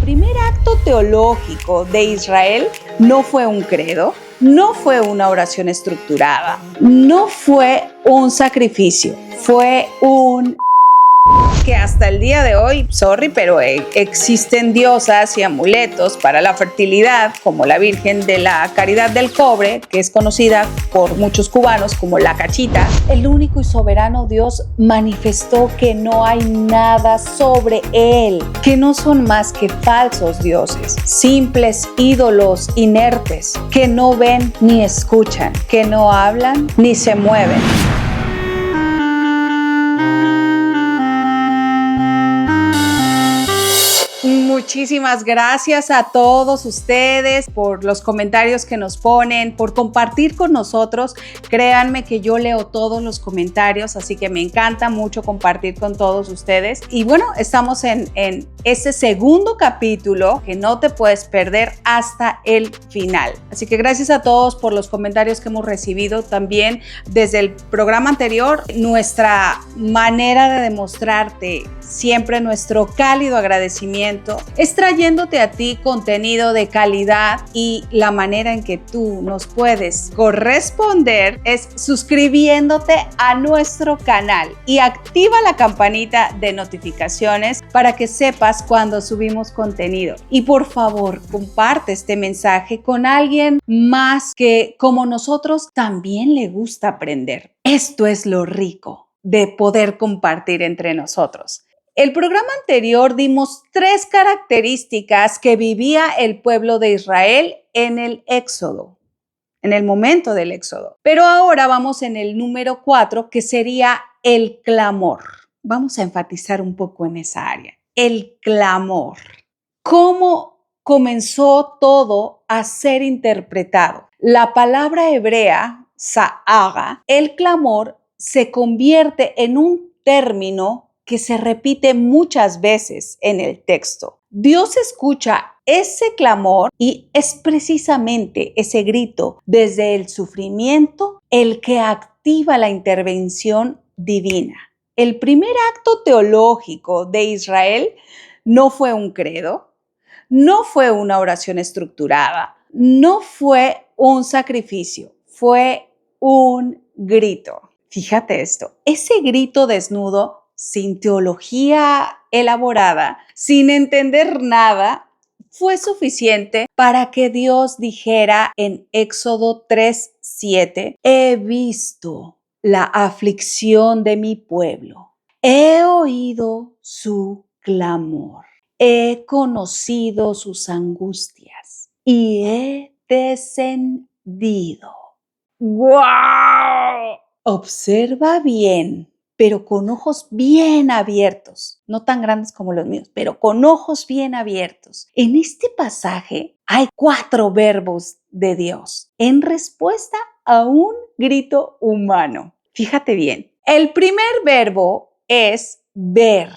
primer acto teológico de Israel no fue un credo, no fue una oración estructurada, no fue un sacrificio, fue un que hasta el día de hoy, pero existen diosas y amuletos para la fertilidad, como la Virgen de la Caridad del Cobre, que es conocida por muchos cubanos como la Cachita. El único y soberano Dios manifestó que no hay nada sobre él, que no son más que falsos dioses, simples ídolos inertes, que no ven ni escuchan, que no hablan ni se mueven. Muchísimas gracias a todos ustedes por los comentarios que nos ponen, por compartir con nosotros. Créanme que yo leo todos los comentarios, así que me encanta mucho compartir con todos ustedes. Y bueno, estamos en ese segundo capítulo que no te puedes perder hasta el final. Así que gracias a todos por los comentarios que hemos recibido también desde el programa anterior. Nuestra manera de demostrarte siempre nuestro cálido agradecimiento es trayéndote a ti contenido de calidad, y la manera en que tú nos puedes corresponder es suscribiéndote a nuestro canal y activa la campanita de notificaciones para que sepas cuando subimos contenido. Y por favor, comparte este mensaje con alguien más que, como nosotros, también le gusta aprender. Esto es lo rico de poder compartir entre nosotros. El programa anterior dimos 3 características que vivía el pueblo de Israel en el Éxodo, en el momento del Éxodo. Pero ahora vamos en el número 4, que sería el clamor. Vamos a enfatizar un poco en esa área. El clamor. ¿Cómo comenzó todo a ser interpretado? La palabra hebrea, sa'aga, el clamor, se convierte en un término que se repite muchas veces en el texto. Dios escucha ese clamor y es precisamente ese grito desde el sufrimiento el que activa la intervención divina. El primer acto teológico de Israel no fue un credo, no fue una oración estructurada, no fue un sacrificio, fue un grito. Fíjate esto, ese grito desnudo, sin teología elaborada, sin entender nada, fue suficiente para que Dios dijera en Éxodo 3:7, he visto la aflicción de mi pueblo, he oído su clamor, he conocido sus angustias y he descendido. ¡Guau! Observa bien, pero con ojos bien abiertos, no tan grandes como los míos, pero con ojos bien abiertos. En este pasaje hay 4 verbos de Dios en respuesta a un grito humano. Fíjate bien, el primer verbo es ver,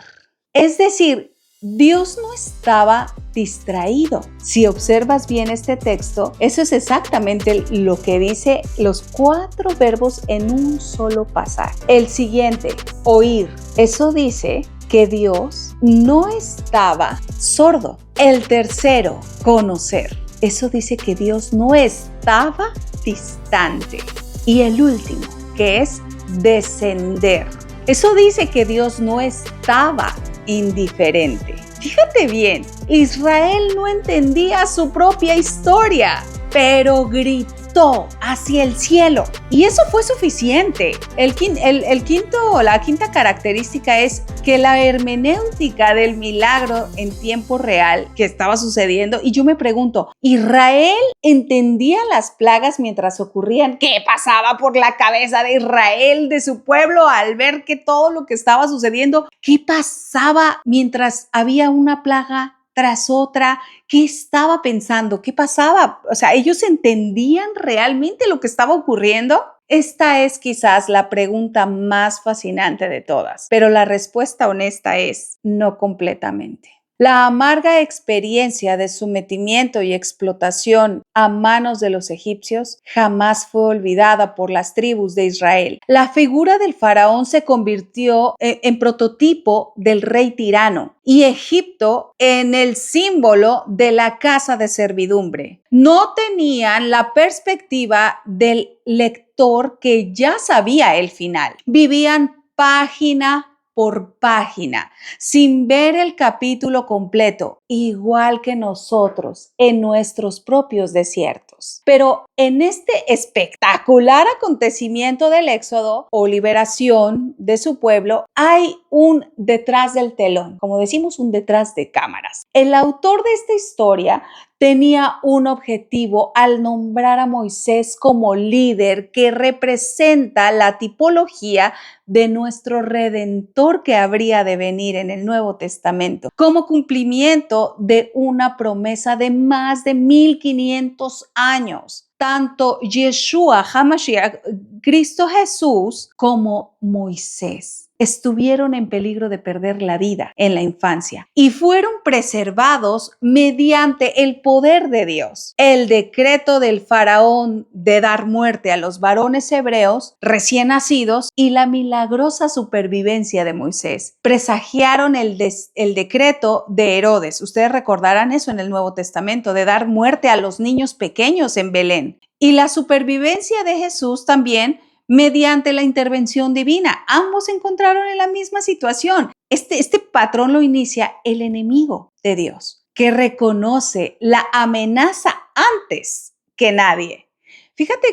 es decir, Dios no estaba distraído. Si observas bien este texto, eso es exactamente lo que dice los 4 verbos en un solo pasaje. El siguiente, oír, eso dice que Dios no estaba sordo. El tercero, conocer, eso dice que Dios no estaba distante. Y el último, que es descender, eso dice que Dios no estaba indiferente. Fíjate bien, Israel no entendía su propia historia, pero gritó hacia el cielo y eso fue suficiente. La quinta característica es que la hermenéutica del milagro en tiempo real que estaba sucediendo, y yo me pregunto, ¿Israel entendía las plagas mientras ocurrían? ¿Qué pasaba por la cabeza de Israel, de su pueblo, al ver que todo lo que estaba sucediendo? ¿Qué pasaba mientras había una plaga tras otra? ¿Qué estaba pensando? ¿Qué pasaba? O sea, ¿ellos entendían realmente lo que estaba ocurriendo? Esta es quizás la pregunta más fascinante de todas, pero la respuesta honesta es no completamente. La amarga experiencia de sometimiento y explotación a manos de los egipcios jamás fue olvidada por las tribus de Israel. La figura del faraón se convirtió en prototipo del rey tirano y Egipto en el símbolo de la casa de servidumbre. No tenían la perspectiva del lector que ya sabía el final. Vivían página por página, sin ver el capítulo completo, igual que nosotros en nuestros propios desiertos. Pero en este espectacular acontecimiento del Éxodo o liberación de su pueblo, hay un detrás del telón, como decimos, un detrás de cámaras. El autor de esta historia tenía un objetivo al nombrar a Moisés como líder que representa la tipología de nuestro Redentor que habría de venir en el Nuevo Testamento, como cumplimiento de una promesa de más de 1500 años. Tanto Yeshua HaMashiach, Cristo Jesús, como Moisés estuvieron en peligro de perder la vida en la infancia y fueron preservados mediante el poder de Dios. El decreto del faraón de dar muerte a los varones hebreos recién nacidos y la milagrosa supervivencia de Moisés presagiaron el decreto de Herodes. Ustedes recordarán eso en el Nuevo Testamento, de dar muerte a los niños pequeños en Belén. Y la supervivencia de Jesús también mediante la intervención divina. Ambos se encontraron en la misma situación. Este patrón lo inicia el enemigo de Dios, que reconoce la amenaza antes que nadie. Fíjate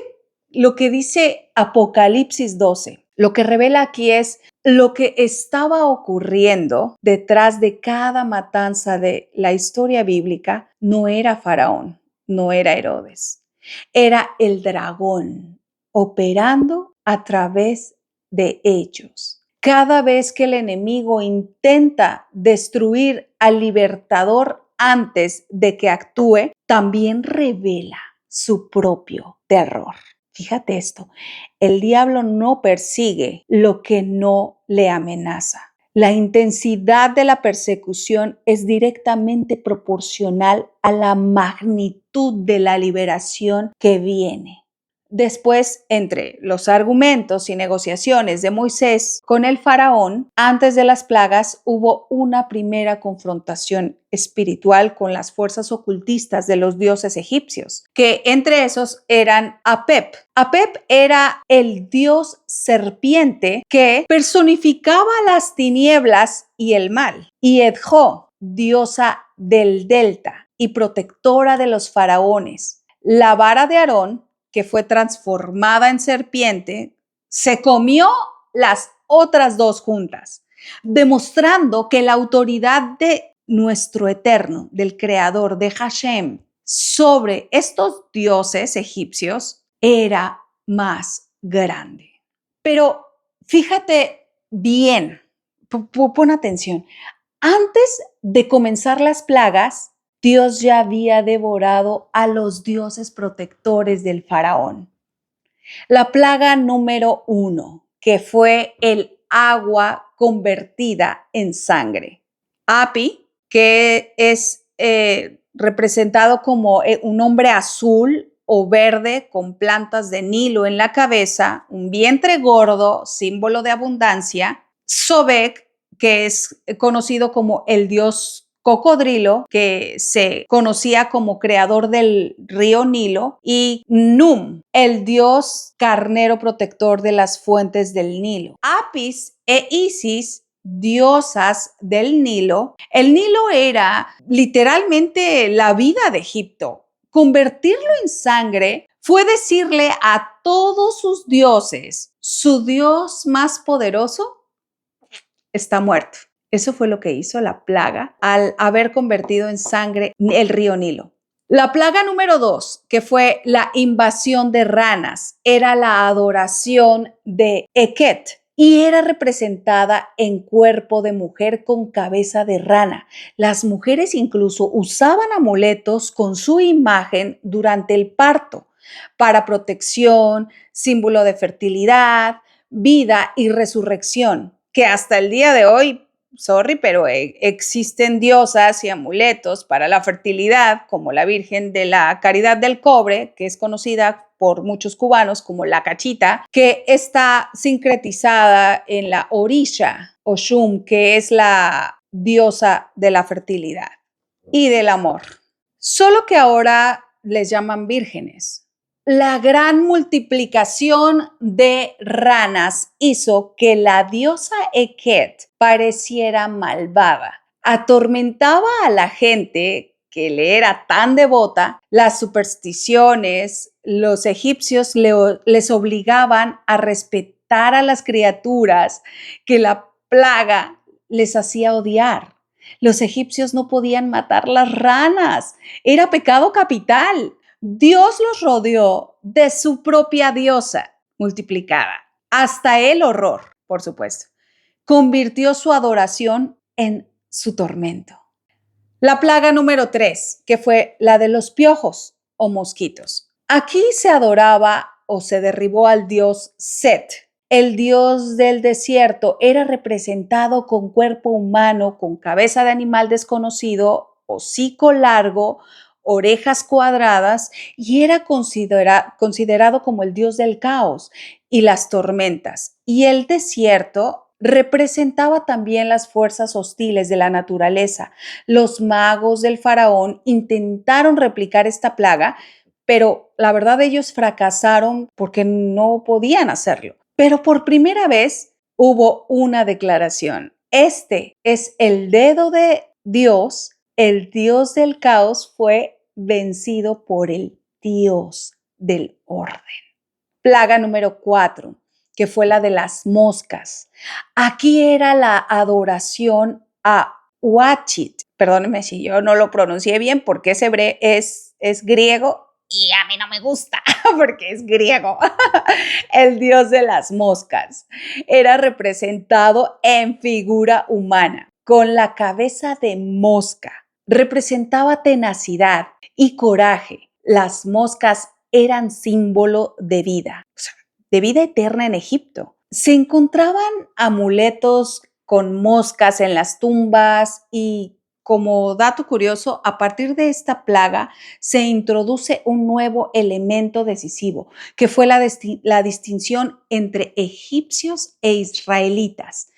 lo que dice Apocalipsis 12. Lo que revela aquí es lo que estaba ocurriendo detrás de cada matanza de la historia bíblica. No era Faraón, no era Herodes, era el dragón operando a través de ellos. Cada vez que el enemigo intenta destruir al libertador antes de que actúe, también revela su propio terror. Fíjate esto, el diablo no persigue lo que no le amenaza. La intensidad de la persecución es directamente proporcional a la magnitud de la liberación que viene. Después, entre los argumentos y negociaciones de Moisés con el faraón, antes de las plagas hubo una primera confrontación espiritual con las fuerzas ocultistas de los dioses egipcios, que entre esos eran Apep. Apep era el dios serpiente que personificaba las tinieblas y el mal, y Edjo, diosa del delta y protectora de los faraones. La vara de Aarón, que fue transformada en serpiente, se comió las otras dos juntas, demostrando que la autoridad de nuestro eterno, del creador, de Hashem, sobre estos dioses egipcios era más grande. Pero fíjate bien, pon atención, antes de comenzar las plagas, Dios ya había devorado a los dioses protectores del faraón. La plaga número 1, que fue el agua convertida en sangre. Api, que es representado como un hombre azul o verde con plantas de Nilo en la cabeza, un vientre gordo, símbolo de abundancia. Sobek, que es conocido como el dios cocodrilo, que se conocía como creador del río Nilo, y Num, el dios carnero protector de las fuentes del Nilo. Apis e Isis, diosas del Nilo. El Nilo era literalmente la vida de Egipto. Convertirlo en sangre fue decirle a todos sus dioses, su dios más poderoso está muerto. Eso fue lo que hizo la plaga al haber convertido en sangre el río Nilo. La plaga número 2, que fue la invasión de ranas, era la adoración de Eket y era representada en cuerpo de mujer con cabeza de rana. Las mujeres incluso usaban amuletos con su imagen durante el parto para protección, símbolo de fertilidad, vida y resurrección, que hasta el día de hoy sorry, pero existen diosas y amuletos para la fertilidad, como la Virgen de la Caridad del Cobre, que es conocida por muchos cubanos como la Cachita, que está sincretizada en la Orisha Oshun, que es la diosa de la fertilidad y del amor. Solo que ahora les llaman vírgenes. La gran multiplicación de ranas hizo que la diosa Eket pareciera malvada. Atormentaba a la gente que le era tan devota. Las supersticiones, los egipcios les obligaban a respetar a las criaturas que la plaga les hacía odiar. Los egipcios no podían matar las ranas. Era pecado capital. Dios los rodeó de su propia diosa multiplicada. Hasta el horror, por supuesto, convirtió su adoración en su tormento. La plaga número 3, que fue la de los piojos o mosquitos. Aquí se adoraba o se derribó al dios Set. El dios del desierto era representado con cuerpo humano, con cabeza de animal desconocido, hocico largo, orejas cuadradas, y era considerado como el dios del caos y las tormentas. Y el desierto representaba también las fuerzas hostiles de la naturaleza. Los magos del faraón intentaron replicar esta plaga, pero la verdad ellos fracasaron porque no podían hacerlo. Pero por primera vez hubo una declaración. Este es el dedo de Dios. El dios del caos fue vencido por el dios del orden. Plaga número 4, que fue la de las moscas. Aquí era la adoración a Huachit. Perdónenme si yo no lo pronuncié bien porque es griego y a mí no me gusta porque es griego. El dios de las moscas era representado en figura humana con la cabeza de mosca. Representaba tenacidad y coraje. Las moscas eran símbolo de vida, o sea, de vida eterna en Egipto. Se encontraban amuletos con moscas en las tumbas y, como dato curioso, a partir de esta plaga se introduce un nuevo elemento decisivo, que fue la distinción entre egipcios e israelitas.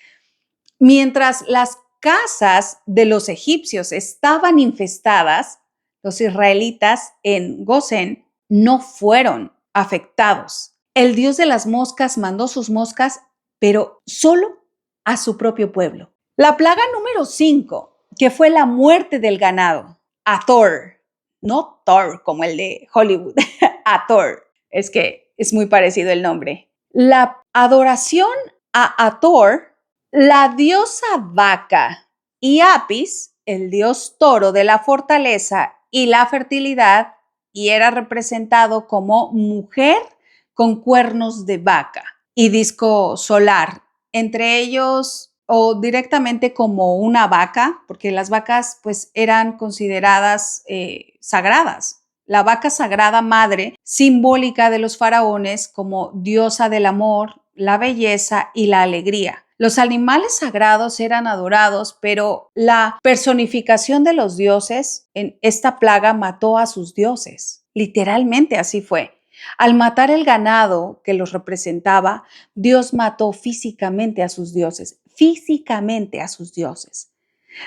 Mientras las casas de los egipcios estaban infestadas, los israelitas en Gosén no fueron afectados. El dios de las moscas mandó sus moscas, pero solo a su propio pueblo. La plaga número 5, que fue la muerte del ganado, Hathor, no Thor como el de Hollywood, Hathor, es que es muy parecido el nombre. La adoración a Hathor, la diosa vaca, y Apis, el dios toro de la fortaleza y la fertilidad, y era representado como mujer con cuernos de vaca y disco solar, entre ellos o directamente como una vaca, porque las vacas pues eran consideradas sagradas. La vaca sagrada madre, simbólica de los faraones como diosa del amor, la belleza y la alegría. Los animales sagrados eran adorados, pero la personificación de los dioses en esta plaga mató a sus dioses. Literalmente así fue. Al matar el ganado que los representaba, Dios mató físicamente a sus dioses. Físicamente a sus dioses.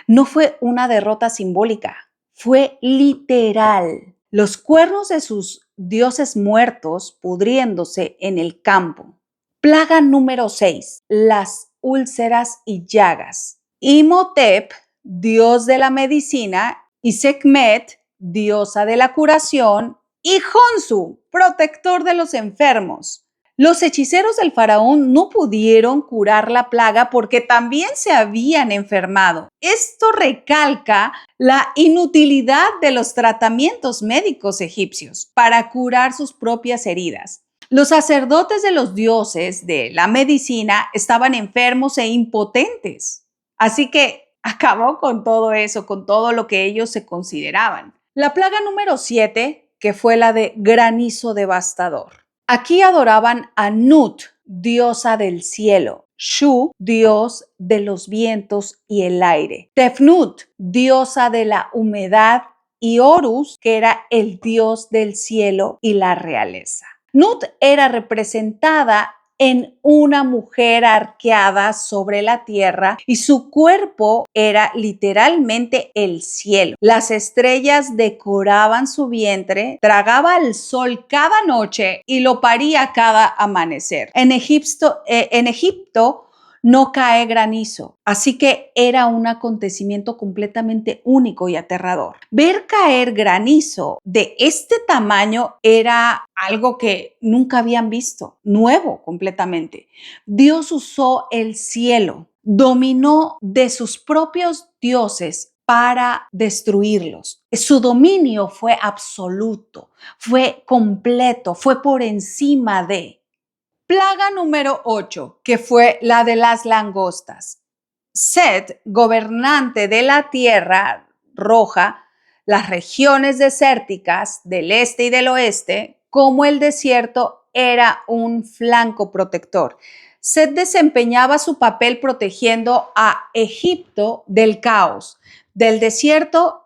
No fue una derrota simbólica, fue literal. Los cuernos de sus dioses muertos pudriéndose en el campo. Plaga número 6, las úlceras y llagas. Imhotep, dios de la medicina, y Sekhmet, diosa de la curación, y Khonsu, protector de los enfermos. Los hechiceros del faraón no pudieron curar la plaga porque también se habían enfermado. Esto recalca la inutilidad de los tratamientos médicos egipcios para curar sus propias heridas. Los sacerdotes de los dioses de la medicina estaban enfermos e impotentes. Así que acabó con todo eso, con todo lo que ellos se consideraban. La plaga número 7, que fue la de granizo devastador. Aquí adoraban a Nut, diosa del cielo, Shu, dios de los vientos y el aire. Tefnut, diosa de la humedad, y Horus, que era el dios del cielo y la realeza. Nut era representada en una mujer arqueada sobre la tierra y su cuerpo era literalmente el cielo. Las estrellas decoraban su vientre, tragaba el sol cada noche y lo paría cada amanecer. En Egipto no cae granizo, así que era un acontecimiento completamente único y aterrador. Ver caer granizo de este tamaño era algo que nunca habían visto, nuevo completamente. Dios usó el cielo, dominó de sus propios dioses para destruirlos. Su dominio fue absoluto, fue completo, fue por encima de. Plaga número 8, que fue la de las langostas. Set, gobernante de la tierra roja, las regiones desérticas del este y del oeste, como el desierto, era un flanco protector. Set desempeñaba su papel protegiendo a Egipto del caos, del desierto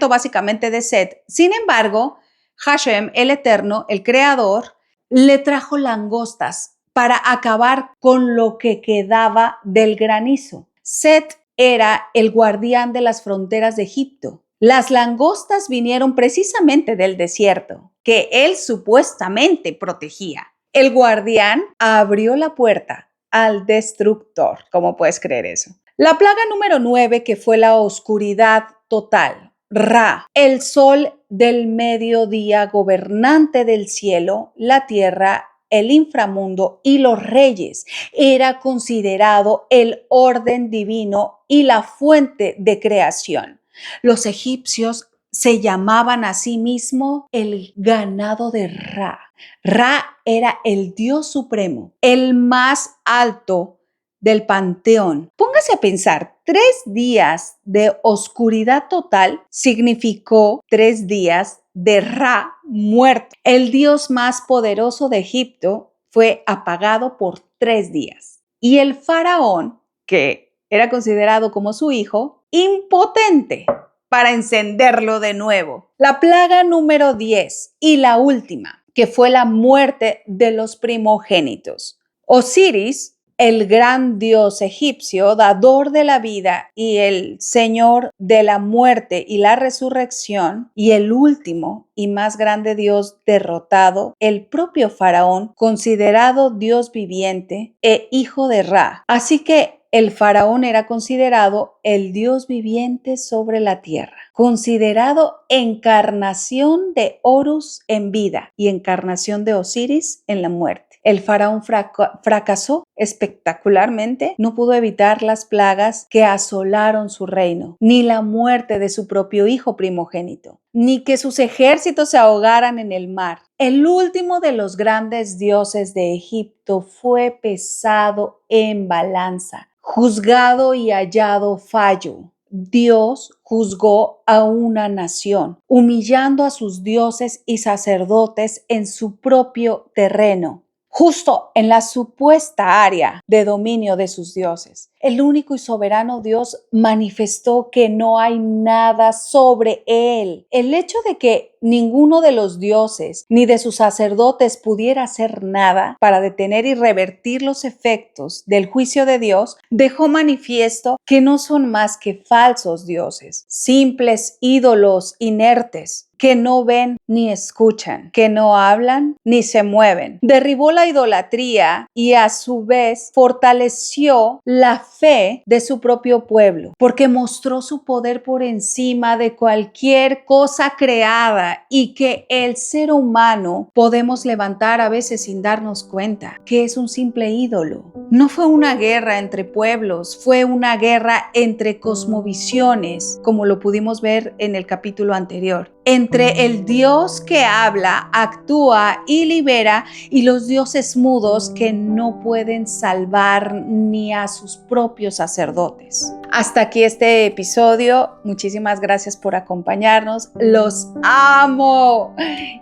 básicamente de Set. Sin embargo, Hashem, el Eterno, el Creador, le trajo langostas para acabar con lo que quedaba del granizo. Set era el guardián de las fronteras de Egipto. Las langostas vinieron precisamente del desierto, que él supuestamente protegía. El guardián abrió la puerta al destructor. ¿Cómo puedes creer eso? La plaga número 9, que fue la oscuridad total. Ra, el sol del mediodía, gobernante del cielo, la tierra, el inframundo y los reyes, era considerado el orden divino y la fuente de creación. Los egipcios se llamaban a sí mismos el ganado de Ra. Ra era el dios supremo, el más alto del panteón. Póngase a pensar, 3 días de oscuridad total significó 3 días de Ra muerto. El dios más poderoso de Egipto fue apagado por 3 días. Y el faraón, que era considerado como su hijo, impotente para encenderlo de nuevo. La plaga número 10 y la última, que fue la muerte de los primogénitos. Osiris, el gran dios egipcio, dador de la vida y el señor de la muerte y la resurrección, y el último y más grande dios derrotado, el propio faraón, considerado dios viviente e hijo de Ra. Así que el faraón era considerado el dios viviente sobre la tierra, considerado encarnación de Horus en vida y encarnación de Osiris en la muerte. El faraón fracasó espectacularmente, no pudo evitar las plagas que asolaron su reino, ni la muerte de su propio hijo primogénito, ni que sus ejércitos se ahogaran en el mar. El último de los grandes dioses de Egipto fue pesado en balanza, juzgado y hallado fallo. Dios juzgó a una nación, humillando a sus dioses y sacerdotes en su propio terreno, justo en la supuesta área de dominio de sus dioses. El único y soberano Dios manifestó que no hay nada sobre él. El hecho de que ninguno de los dioses ni de sus sacerdotes pudiera hacer nada para detener y revertir los efectos del juicio de Dios dejó manifiesto que no son más que falsos dioses, simples ídolos inertes, que no ven ni escuchan, que no hablan ni se mueven. Derribó la idolatría y a su vez fortaleció la fe de su propio pueblo, porque mostró su poder por encima de cualquier cosa creada y que el ser humano podemos levantar a veces sin darnos cuenta que es un simple ídolo. No fue una guerra entre pueblos, fue una guerra entre cosmovisiones, como lo pudimos ver en el capítulo anterior. entre el Dios que habla, actúa y libera y los dioses mudos que no pueden salvar ni a sus propios sacerdotes. Hasta aquí este episodio. Muchísimas gracias por acompañarnos. Los amo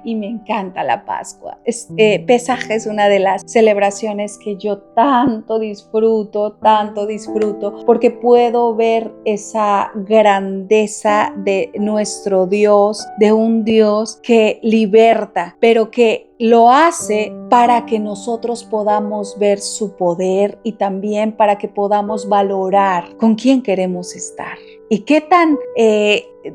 y me encanta la Pascua. Pesaj es una de las celebraciones que yo tanto disfruto, porque puedo ver esa grandeza de nuestro Dios, de un Dios que liberta, pero que lo hace para que nosotros podamos ver su poder y también para que podamos valorar con quién queremos estar. Y qué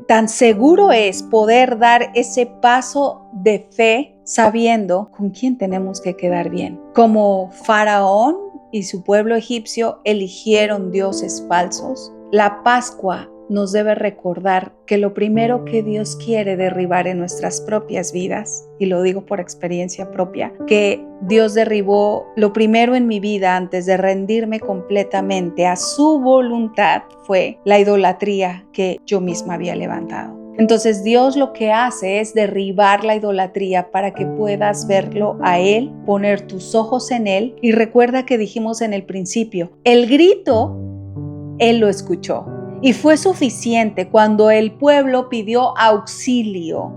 tan seguro es poder dar ese paso de fe sabiendo con quién tenemos que quedar bien. Como Faraón y su pueblo egipcio eligieron dioses falsos, la Pascua nos debe recordar que lo primero que Dios quiere derribar en nuestras propias vidas, y lo digo por experiencia propia, que Dios derribó lo primero en mi vida antes de rendirme completamente a su voluntad, fue la idolatría que yo misma había levantado. Entonces Dios lo que hace es derribar la idolatría para que puedas verlo a Él, poner tus ojos en Él, y recuerda que dijimos en el principio, el grito, Él lo escuchó. Y fue suficiente cuando el pueblo pidió auxilio.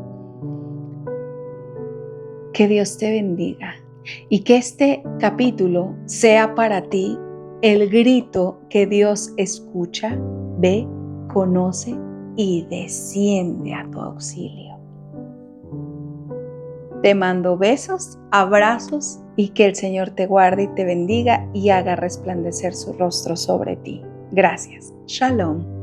Que Dios te bendiga y que este capítulo sea para ti el grito que Dios escucha, ve, conoce y desciende a tu auxilio. Te mando besos, abrazos y que el Señor te guarde y te bendiga y haga resplandecer su rostro sobre ti. Gracias. Shalom.